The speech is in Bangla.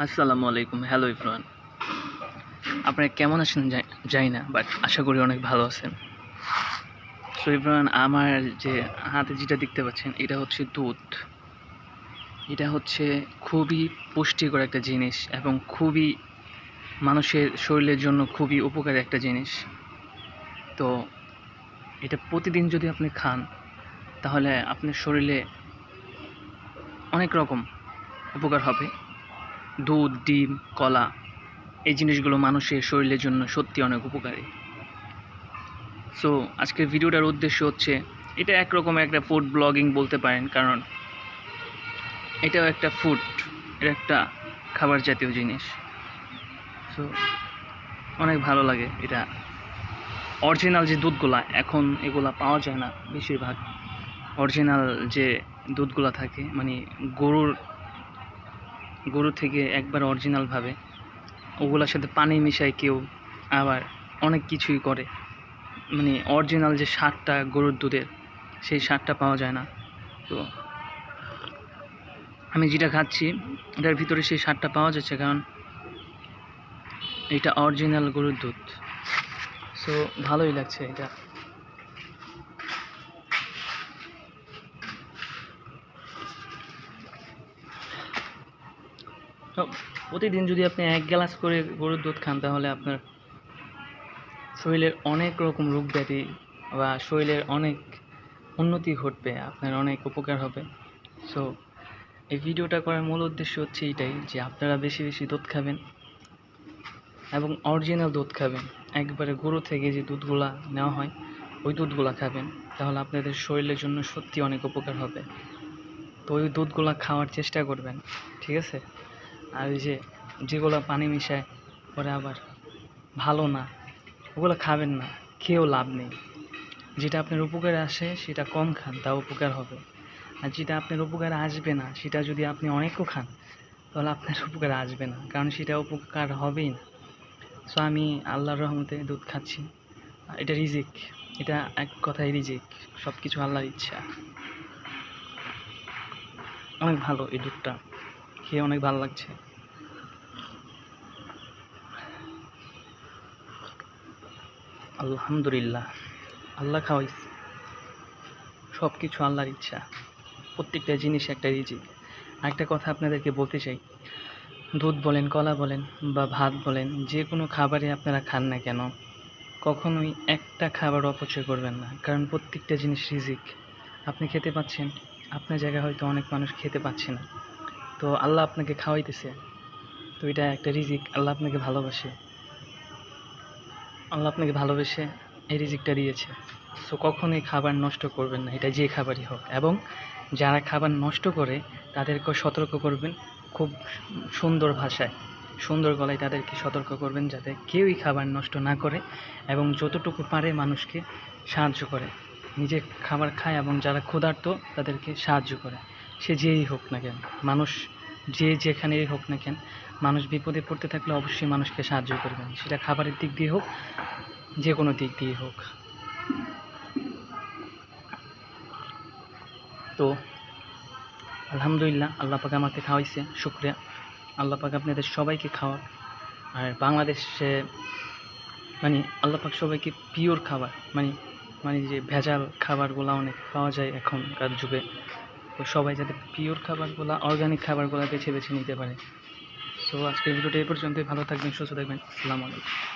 আসসালামু আলাইকুম। হ্যালো এভরিওয়ান, আপনারা কেমন আছেন জানি না, বাট আশা করি অনেক ভালো আছেন। সো এভরিওয়ান, আমার যে হাতে যেটা দেখতে পাচ্ছেন এটা হচ্ছে দুধ। এটা হচ্ছে খুবই পুষ্টিকর একটা জিনিস এবং খুবই মানুষের শরীরের জন্য খুবই উপকারী একটা জিনিস। তো এটা প্রতিদিন যদি আপনি খান তাহলে আপনার শরীরে অনেক রকম উপকার হবে। দুধ, ডিম, কলা, এই জিনিসগুলো মানুষের শরীরের জন্য সত্যি অনেক উপকারী। সো আজকের ভিডিওটার উদ্দেশ্য হচ্ছে, এটা একরকমের একটা ফুড ব্লগিং বলতে পারেন, কারণ এটাও একটা ফুড, এটা একটা খাবার জাতীয় জিনিস। সো অনেক ভালো লাগে এটা। অরিজিনাল যে দুধগুলা, এখন এগুলা পাওয়া যায় না বেশিরভাগ। অরিজিনাল যে দুধগুলা থাকে, মানে গরু থেকে একবার অরিজিনালভাবে, ওগুলোর সাথে পানি মিশায় কেউ, আবার অনেক কিছুই করে, মানে অরিজিনাল যে স্বাদটা গরুর দুধের, সেই স্বাদটা পাওয়া যায় না। তো আমি যেটা খাচ্ছি এটার ভিতরে সেই স্বাদটা পাওয়া যাচ্ছে, কারণ এটা অরিজিনাল গরুর দুধ। সো ভালোই লাগছে এটা। তো প্রতিদিন যদি আপনি 1 গ্লাস করে গরুর দুধ খান তাহলে আপনার শরীরের অনেক রকম রোগ ব্যাধি বা শরীরের অনেক উন্নতি ঘটবে, আপনার অনেক উপকার হবে। সো এই ভিডিওটা করার মূল উদ্দেশ্য হচ্ছে এইটাই, যে আপনারা বেশি বেশি দুধ খাবেন এবং অরিজিনাল দুধ খাবেন। একবারে গরু থেকে যে দুধগুলা নেওয়া হয় ওই দুধগুলা খাবেন, তাহলে আপনাদের শরীরের জন্য সত্যি অনেক উপকার হবে। তো ওই দুধগুলা খাওয়ার চেষ্টা করবেন, ঠিক আছে? আর ওই যেগুলো পানি মিশায় পরে আবার ভালো না, ওগুলো খাবেন না, খেয়েও লাভ নেই। যেটা আপনার উপকারে আসে সেটা কম খান, তাও উপকার হবে। আর যেটা আপনার উপকারে আসবে না সেটা যদি আপনি অনেকও খান তাহলে আপনার উপকারে আসবে না, কারণ সেটা উপকার হবেই না। সো আমি আল্লাহর রহমতে দুধ খাচ্ছি। এটা রিজিক, এটা এক কথায় রিজিক, সব কিছু আল্লাহর ইচ্ছা। অনেক ভালো এই দুধটা, খেয়ে অনেক ভালো লাগছে। আলহামদুলিল্লাহ, আল্লাহ খাওয়াইছে। সব কিছু আল্লাহর ইচ্ছা, প্রত্যেকটা জিনিস একটা রিজিক। একটা কথা আপনাদেরকে বলতে চাই, দুধ বলেন, কলা বলেন বা ভাত বলেন, যে কোনো খাবারই আপনারা খান না কেন, কখনোই একটা খাবার অপচয় করবেন না, কারণ প্রত্যেকটা জিনিস রিজিক। আপনি খেতে পাচ্ছেন, আপনার জায়গায় হয়তো অনেক মানুষ খেতে পাচ্ছে না, তো আল্লাহ আপনাকে খাওয়াইতেছে, তো এটা একটা রিজিক। আল্লাহ আপনাকে ভালোবেসে এই রিজিকটা দিয়েছে। সো কখনোই খাবার নষ্ট করবেন না, এটা যে খাবারই হোক। এবং যারা খাবার নষ্ট করে তাদেরকে সতর্ক করবেন, খুব সুন্দর ভাষায়, সুন্দর গলায় তাদেরকে সতর্ক করবেন, যাতে কেউই খাবার নষ্ট না করে এবং যতটুকু পারে মানুষকে সাহায্য করে, নিজে খাবার খায় এবং যারা ক্ষুধার্ত তাদেরকে সাহায্য করে। সে যেই হোক না কেন, মানুষ যে যেখানেই হোক না কেন, মানুষ বিপদে পড়তে থাকলে অবশ্যই মানুষকে সাহায্য করবেন, সেটা খাবারের দিক দিয়ে হোক, যে কোনো দিক দিয়ে হোক। তো আলহামদুলিল্লাহ, আল্লাহ পাক আমাকে খাওয়াইছে, শুকরিয়া। আল্লাহ পাক আপনাদের সবাইকে খাওয়াক। আর বাংলাদেশে মানে আল্লাহ পাক সবাইকে পিওর খাবার, মানে মানে যে ভেজাল খাবারগুলো অনেক পাওয়া যায় এখনকার যুগে, তো সবাই যাতে পিওর খাবারগুলো, অর্গানিক খাবারগুলো বেছে বেছে নিতে পারে। সো আজকের ভিডিওটা এই পর্যন্তই। ভালো থাকবেন, সুস্থ থাকবেন। আসসালামু আলাইকুম।